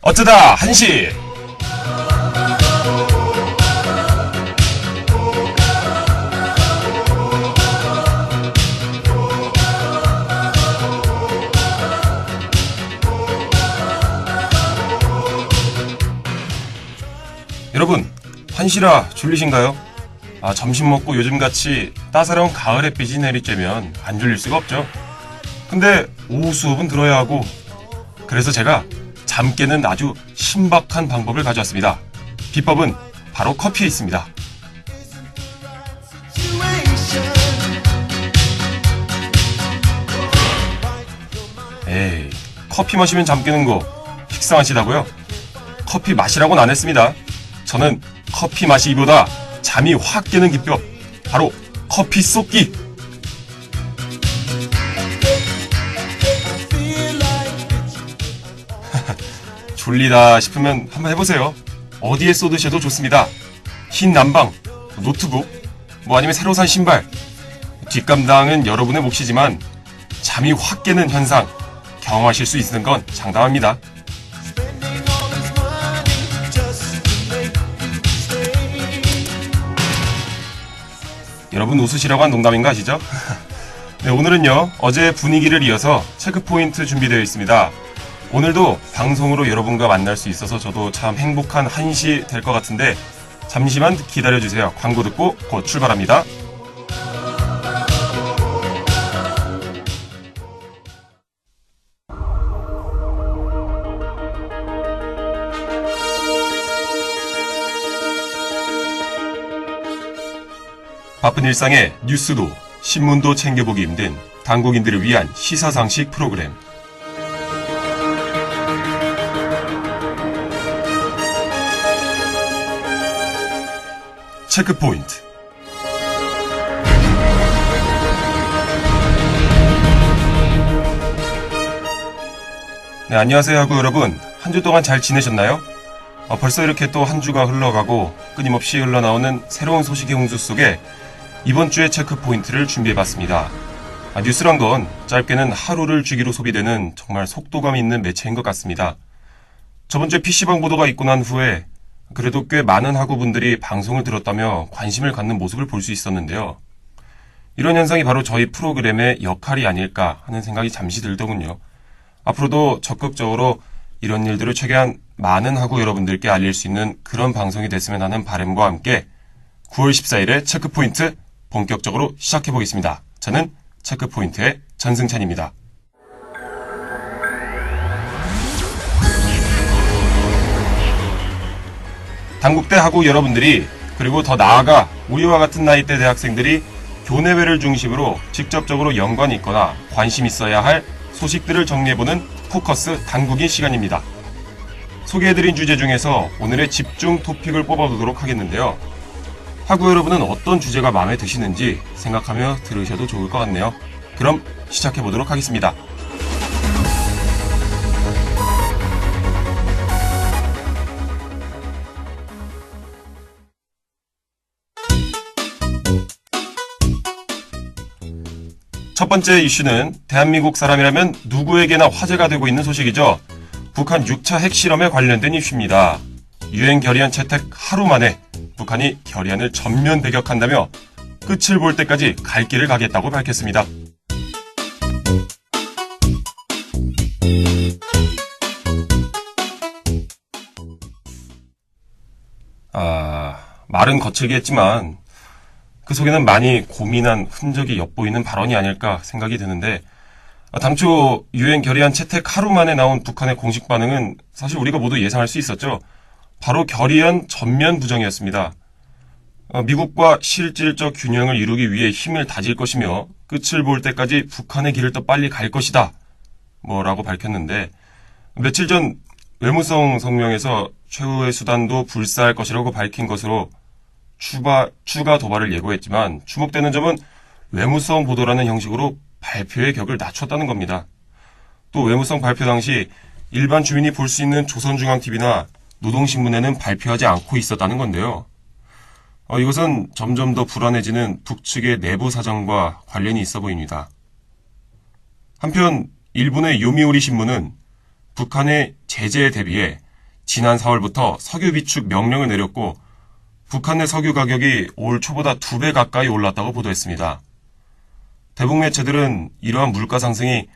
어쩌다 한시. 여러분, 한시라 졸리신가요? 점심 먹고 요즘같이 따사로운 가을 햇빛이 내리쬐면 안 졸릴 수가 없죠. 근데 오후 수업은 들어야 하고, 그래서 제가 잠 깨는 아주 신박한 방법을 가져왔습니다. 비법은 바로 커피에 있습니다. 에이, 커피 마시면 잠 깨는 거 식상하시다고요? 커피 마시라고는 안 했습니다. 저는 커피 마시기보다 잠이 확 깨는 기법, 바로 커피 쏟기. 졸리다 싶으면 한번 해보세요. 어디에 쏟으셔도 좋습니다. 흰 난방, 노트북, 아니면 새로 산 신발. 뒷감당은 여러분의 몫이지만 잠이 확 깨는 현상 경험하실 수 있는 건 장담합니다. 여러분 웃으시라고 한 농담인 거 아시죠? 네, 오늘은요, 어제 분위기를 이어서 체크포인트 준비되어 있습니다. 오늘도 방송으로 여러분과 만날 수 있어서 저도 참 행복한 한시 될 것 같은데 잠시만 기다려주세요. 광고 듣고 곧 출발합니다. 바쁜 일상에 뉴스도 신문도 챙겨보기 힘든 당국인들을 위한 시사상식 프로그램. 체크포인트. 네, 안녕하세요 하고 여러분, 한 주 동안 잘 지내셨나요? 벌써 이렇게 또 한 주가 흘러가고 끊임없이 흘러나오는 새로운 소식의 홍수 속에 이번 주의 체크포인트를 준비해봤습니다. 뉴스란 건 짧게는 하루를 주기로 소비되는 정말 속도감 있는 매체인 것 같습니다. 저번 주에 PC방 보도가 있고 난 후에 그래도 꽤 많은 학우분들이 방송을 들었다며 관심을 갖는 모습을 볼 수 있었는데요. 이런 현상이 바로 저희 프로그램의 역할이 아닐까 하는 생각이 잠시 들더군요. 앞으로도 적극적으로 이런 일들을 최대한 많은 학우 여러분들께 알릴 수 있는 그런 방송이 됐으면 하는 바람과 함께 9월 14일에 체크포인트 본격적으로 시작해보겠습니다. 저는 체크포인트의 전승찬입니다. 당국대 학우 여러분들이, 그리고 더 나아가 우리와 같은 나이대 대학생들이 교내외를 중심으로 직접적으로 연관이 있거나 관심 있어야 할 소식들을 정리해보는 포커스 당국인 시간입니다. 소개해드린 주제 중에서 오늘의 집중 토픽을 뽑아보도록 하겠는데요. 학우 여러분은 어떤 주제가 마음에 드시는지 생각하며 들으셔도 좋을 것 같네요. 그럼 시작해보도록 하겠습니다. 첫 번째 이슈는 대한민국 사람이라면 누구에게나 화제가 되고 있는 소식이죠. 북한 6차 핵실험에 관련된 이슈입니다. 유엔 결의안 채택 하루 만에 북한이 결의안을 전면 배격한다며 끝을 볼 때까지 갈 길을 가겠다고 밝혔습니다. 말은 거칠게 했지만 그 속에는 많이 고민한 흔적이 엿보이는 발언이 아닐까 생각이 드는데, 당초 유엔 결의안 채택 하루 만에 나온 북한의 공식 반응은 사실 우리가 모두 예상할 수 있었죠. 바로 결의안 전면 부정이었습니다. 미국과 실질적 균형을 이루기 위해 힘을 다질 것이며 끝을 볼 때까지 북한의 길을 더 빨리 갈 것이다 라고 밝혔는데, 며칠 전 외무성 성명에서 최후의 수단도 불사할 것이라고 밝힌 것으로 추가 도발을 예고했지만, 주목되는 점은 외무성 보도라는 형식으로 발표의 격을 낮췄다는 겁니다. 또 외무성 발표 당시 일반 주민이 볼 수 있는 조선중앙TV나 노동신문에는 발표하지 않고 있었다는 건데요. 이것은 점점 더 불안해지는 북측의 내부 사정과 관련이 있어 보입니다. 한편 일본의 요미우리 신문은 북한의 제재에 대비해 지난 4월부터 석유 비축 명령을 내렸고 북한 내 석유 가격이 올 초보다 2배 가까이 올랐다고 보도했습니다. 대북 매체들은 이러한 물가 상승이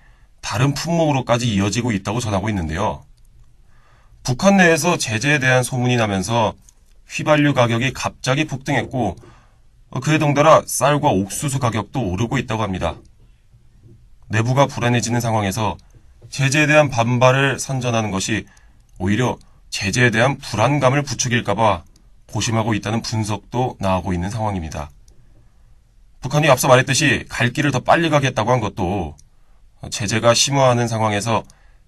다른 품목으로까지 이어지고 있다고 전하고 있는데요. 북한 내에서 제재에 대한 소문이 나면서 휘발유 가격이 갑자기 폭등했고 그에 덩달아 쌀과 옥수수 가격도 오르고 있다고 합니다. 내부가 불안해지는 상황에서 제재에 대한 반발을 선전하는 것이 오히려 제재에 대한 불안감을 부추길까봐 고심하고 있다는 분석도 나오고 있는 상황입니다. 북한이 앞서 말했듯이 갈 길을 더 빨리 가겠다고 한 것도 제재가 심화하는 상황에서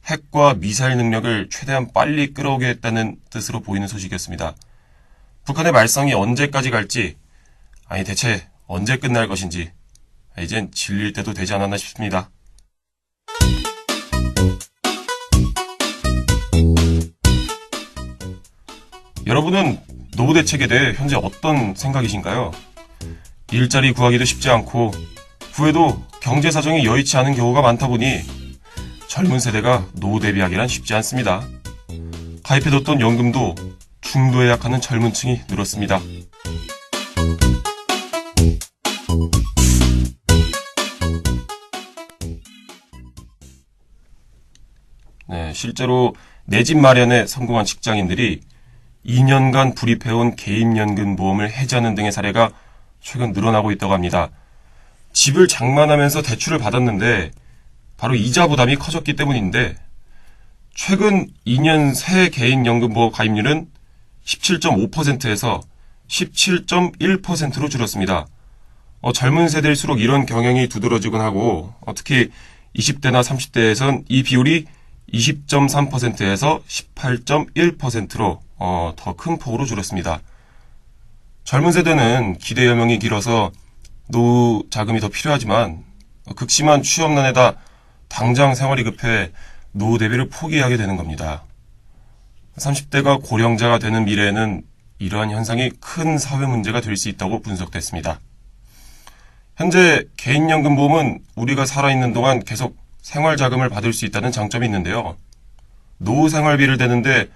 핵과 미사일 능력을 최대한 빨리 끌어오겠다는 뜻으로 보이는 소식이었습니다. 북한의 말썽이 언제까지 갈지, 아니 대체 언제 끝날 것인지 이젠 질릴 때도 되지 않았나 싶습니다. 여러분은 노후 대책에 대해 현재 어떤 생각이신가요? 일자리 구하기도 쉽지 않고 후에도 경제 사정이 여의치 않은 경우가 많다 보니 젊은 세대가 노후 대비하기란 쉽지 않습니다. 가입해뒀던 연금도 중도에 약하는 젊은 층이 늘었습니다. 네, 실제로 내 집 마련에 성공한 직장인들이 2년간 불입해온 개인연금 보험을 해지하는 등의 사례가 최근 늘어나고 있다고 합니다. 집을 장만하면서 대출을 받았는데 바로 이자 부담이 커졌기 때문인데 최근 2년 새 개인연금보험 가입률은 17.5%에서 17.1%로 줄었습니다. 젊은 세대일수록 이런 경향이 두드러지곤 하고 특히 20대나 30대에선 이 비율이 20.3%에서 18.1%로 더 큰 폭으로 줄었습니다. 젊은 세대는 기대 여명이 길어서 노후 자금이 더 필요하지만 극심한 취업난에다 당장 생활이 급해 노후 대비를 포기하게 되는 겁니다. 30대가 고령자가 되는 미래에는 이러한 현상이 큰 사회 문제가 될 수 있다고 분석됐습니다. 현재 개인연금보험은 우리가 살아있는 동안 계속 생활자금을 받을 수 있다는 장점이 있는데요. 노후 생활비를 대는데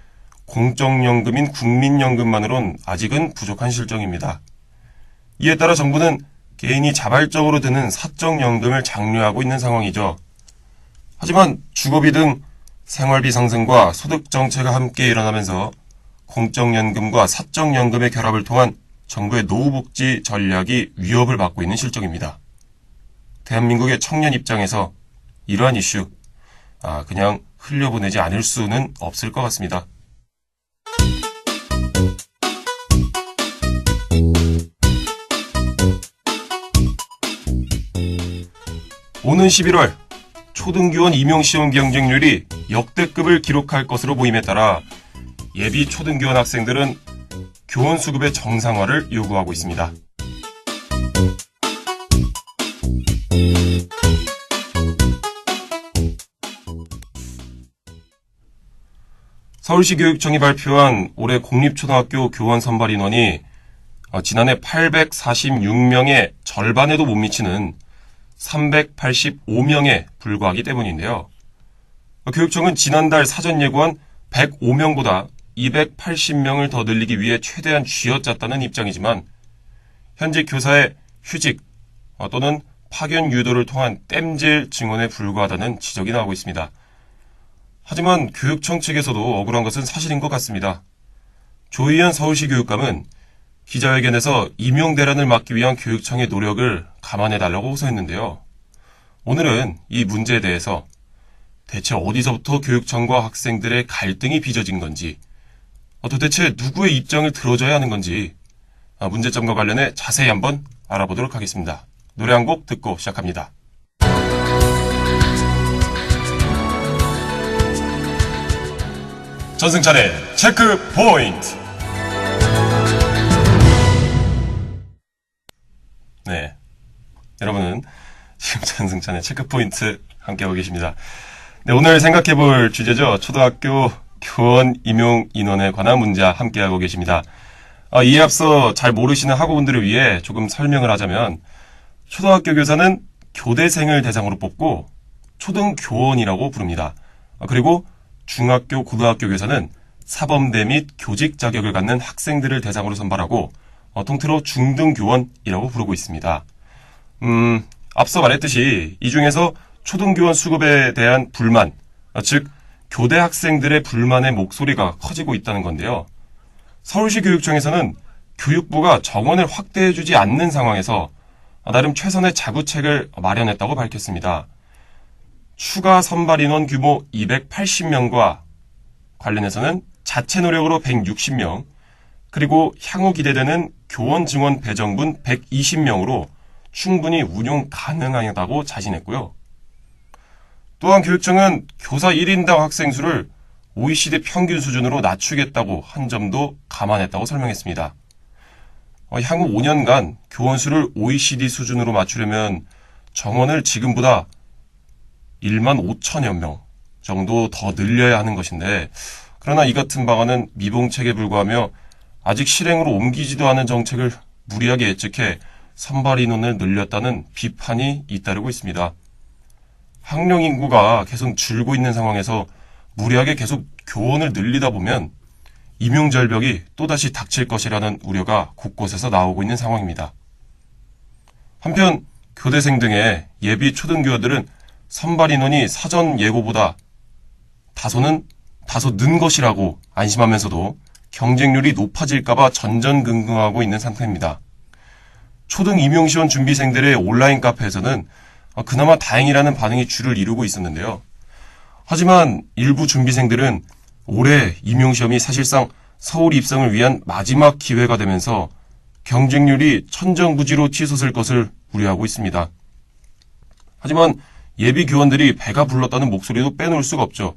공적연금인 국민연금만으론 아직은 부족한 실정입니다. 이에 따라 정부는 개인이 자발적으로 드는 사적연금을 장려하고 있는 상황이죠. 하지만 주거비 등 생활비 상승과 소득 정체가 함께 일어나면서 공적연금과 사적연금의 결합을 통한 정부의 노후복지 전략이 위협을 받고 있는 실정입니다. 대한민국의 청년 입장에서 이러한 이슈, 그냥 흘려보내지 않을 수는 없을 것 같습니다. 오는 11월 초등교원 임용시험 경쟁률이 역대급을 기록할 것으로 보임에 따라 예비 초등교원 학생들은 교원 수급의 정상화를 요구하고 있습니다. 서울시 교육청이 발표한 올해 공립초등학교 교원 선발 인원이 지난해 846명의 절반에도 못 미치는 385명에 불과하기 때문인데요. 교육청은 지난달 사전 예고한 105명보다 280명을 더 늘리기 위해 최대한 쥐어짰다는 입장이지만 현재 교사의 휴직 또는 파견 유도를 통한 땜질 증언에 불과하다는 지적이 나오고 있습니다. 하지만 교육청 측에서도 억울한 것은 사실인 것 같습니다. 조희연 서울시 교육감은 기자회견에서 임용 대란을 막기 위한 교육청의 노력을 감안해달라고 호소했는데요. 오늘은 이 문제에 대해서 대체 어디서부터 교육청과 학생들의 갈등이 빚어진 건지, 도대체 누구의 입장을 들어줘야 하는 건지 문제점과 관련해 자세히 한번 알아보도록 하겠습니다. 노래 한 곡 듣고 시작합니다. 전승찬의 체크 포인트. 네, 여러분은 지금 전승찬의 체크 포인트 함께하고 계십니다. 네, 오늘 생각해볼 주제죠. 초등학교 교원 임용 인원에 관한 문제 함께하고 계십니다. 이에 앞서 잘 모르시는 학우분들을 위해 조금 설명을 하자면 초등학교 교사는 교대생을 대상으로 뽑고 초등교원이라고 부릅니다. 그리고 중학교, 고등학교 교사는 사범대 및 교직 자격을 갖는 학생들을 대상으로 선발하고 통틀어 중등교원이라고 부르고 있습니다. 앞서 말했듯이 이 중에서 초등교원 수급에 대한 불만, 즉 교대 학생들의 불만의 목소리가 커지고 있다는 건데요. 서울시 교육청에서는 교육부가 정원을 확대해주지 않는 상황에서 나름 최선의 자구책을 마련했다고 밝혔습니다. 추가 선발 인원 규모 280명과 관련해서는 자체 노력으로 160명, 그리고 향후 기대되는 교원 증원 배정분 120명으로 충분히 운용 가능하다고 자신했고요. 또한 교육청은 교사 1인당 학생 수를 OECD 평균 수준으로 낮추겠다고 한 점도 감안했다고 설명했습니다. 향후 5년간 교원 수를 OECD 수준으로 맞추려면 정원을 지금보다 1만 5천여 명 정도 더 늘려야 하는 것인데, 그러나 이 같은 방안은 미봉책에 불과하며 아직 실행으로 옮기지도 않은 정책을 무리하게 예측해 선발 인원을 늘렸다는 비판이 잇따르고 있습니다. 학령 인구가 계속 줄고 있는 상황에서 무리하게 계속 교원을 늘리다 보면 임용절벽이 또다시 닥칠 것이라는 우려가 곳곳에서 나오고 있는 상황입니다. 한편 교대생 등의 예비 초등교원들은 선발 인원이 사전 예고보다 다소 는 것이라고 안심하면서도 경쟁률이 높아질까봐 전전긍긍하고 있는 상태입니다. 초등 임용시험 준비생들의 온라인 카페에서는 그나마 다행이라는 반응이 주를 이루고 있었는데요. 하지만 일부 준비생들은 올해 임용시험이 사실상 서울 입성을 위한 마지막 기회가 되면서 경쟁률이 천정부지로 치솟을 것을 우려하고 있습니다. 하지만 예비 교원들이 배가 불렀다는 목소리도 빼놓을 수가 없죠.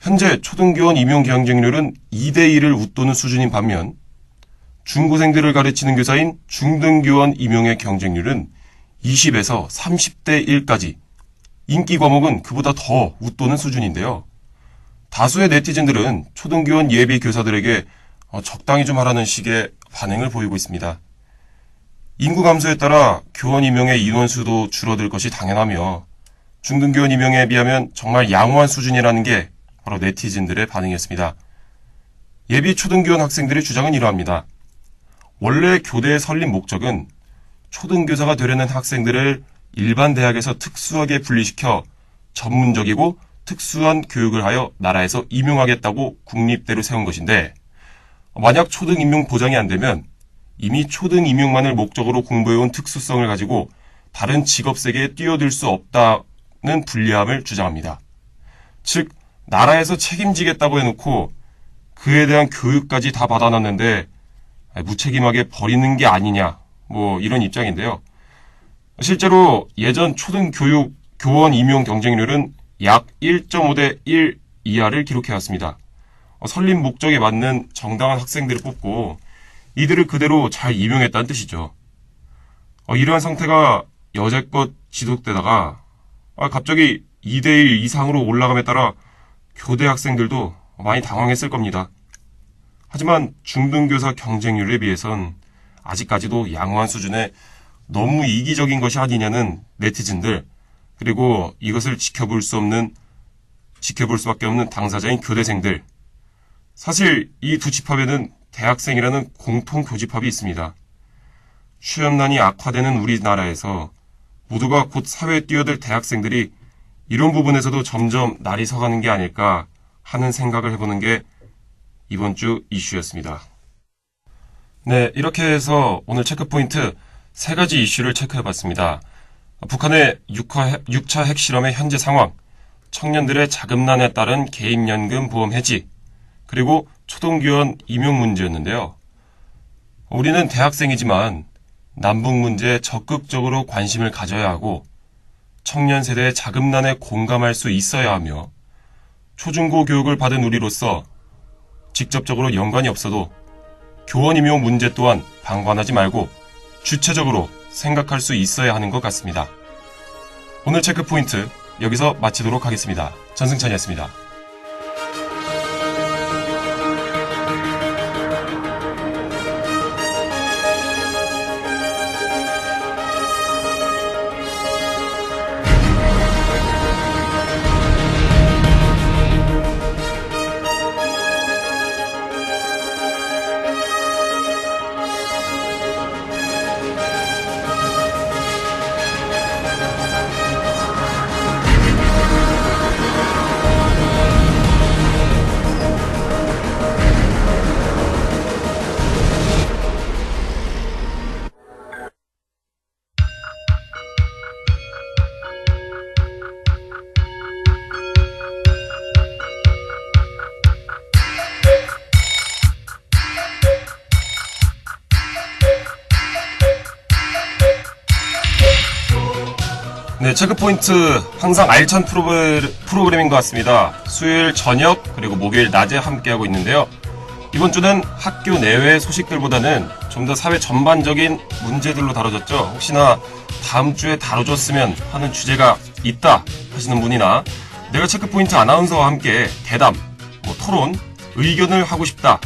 현재 초등교원 임용 경쟁률은 2대1을 웃도는 수준인 반면 중고생들을 가르치는 교사인 중등교원 임용의 경쟁률은 20에서 30대 1까지, 인기 과목은 그보다 더 웃도는 수준인데요. 다수의 네티즌들은 초등교원 예비 교사들에게 적당히 좀 하라는 식의 반응을 보이고 있습니다. 인구 감소에 따라 교원 임용의 인원수도 줄어들 것이 당연하며 중등교원 임용에 비하면 정말 양호한 수준이라는 게 바로 네티즌들의 반응이었습니다. 예비 초등교원 학생들의 주장은 이러합니다. 원래 교대의 설립 목적은 초등교사가 되려는 학생들을 일반 대학에서 특수하게 분리시켜 전문적이고 특수한 교육을 하여 나라에서 임용하겠다고 국립대로 세운 것인데, 만약 초등 임용 보장이 안 되면 이미 초등 임용만을 목적으로 공부해온 특수성을 가지고 다른 직업 세계에 뛰어들 수 없다는 불리함을 주장합니다. 즉, 나라에서 책임지겠다고 해놓고 그에 대한 교육까지 다 받아놨는데 무책임하게 버리는 게 아니냐, 이런 입장인데요. 실제로 예전 초등교육 교원 임용 경쟁률은 약 1.5대 1 이하를 기록해왔습니다. 설립 목적에 맞는 정당한 학생들을 뽑고 이들을 그대로 잘 임용했다는 뜻이죠. 이러한 상태가 여태껏 지속되다가 갑자기 2대1 이상으로 올라감에 따라 교대 학생들도 많이 당황했을 겁니다. 하지만 중등교사 경쟁률에 비해선 아직까지도 양호한 수준의 너무 이기적인 것이 아니냐는 네티즌들, 그리고 이것을 지켜볼 수밖에 없는 당사자인 교대생들. 사실 이 두 집합에는 대학생이라는 공통 교집합이 있습니다. 취업난이 악화되는 우리나라에서 모두가 곧 사회에 뛰어들 대학생들이 이런 부분에서도 점점 날이 서가는 게 아닐까 하는 생각을 해보는 게 이번 주 이슈였습니다. 네, 이렇게 해서 오늘 체크포인트 3가지 이슈를 체크해봤습니다. 북한의 6차 핵실험의 현재 상황, 청년들의 자금난에 따른 개인연금 보험 해지, 그리고 초등교원 임용 문제였는데요. 우리는 대학생이지만 남북 문제에 적극적으로 관심을 가져야 하고 청년 세대의 자금난에 공감할 수 있어야 하며 초중고 교육을 받은 우리로서 직접적으로 연관이 없어도 교원 임용 문제 또한 방관하지 말고 주체적으로 생각할 수 있어야 하는 것 같습니다. 오늘 체크포인트 여기서 마치도록 하겠습니다. 전승찬이었습니다. 네, 체크포인트 항상 알찬 프로그램인 것 같습니다. 수요일 저녁 그리고 목요일 낮에 함께하고 있는데요. 이번 주는 학교 내외 소식들보다는 좀 더 사회 전반적인 문제들로 다뤄졌죠. 혹시나 다음 주에 다뤄줬으면 하는 주제가 있다 하시는 분이나 내가 체크포인트 아나운서와 함께 대담, 토론, 의견을 하고 싶다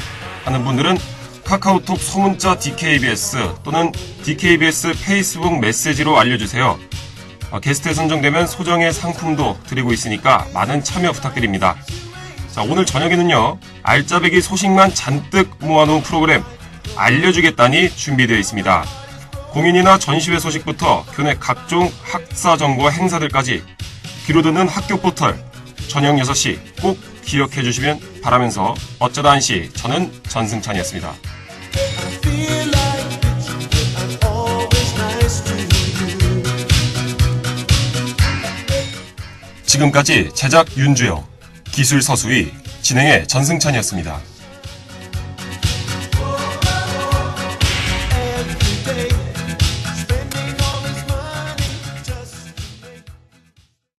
하는 분들은 카카오톡 소문자 DKBS 또는 DKBS 페이스북 메시지로 알려주세요. 게스트에 선정되면 소정의 상품도 드리고 있으니까 많은 참여 부탁드립니다. 자, 오늘 저녁에는요, 알짜배기 소식만 잔뜩 모아놓은 프로그램 알려주겠다니 준비되어 있습니다. 공연이나 전시회 소식부터 교내 각종 학사정보 행사들까지 귀로 듣는 학교 포털 저녁 6시 꼭 기억해 주시면 바라면서 어쩌다 한시 저는 전승찬이었습니다. 지금까지 제작 윤주영, 기술 서수희, 진행의 전승찬이었습니다.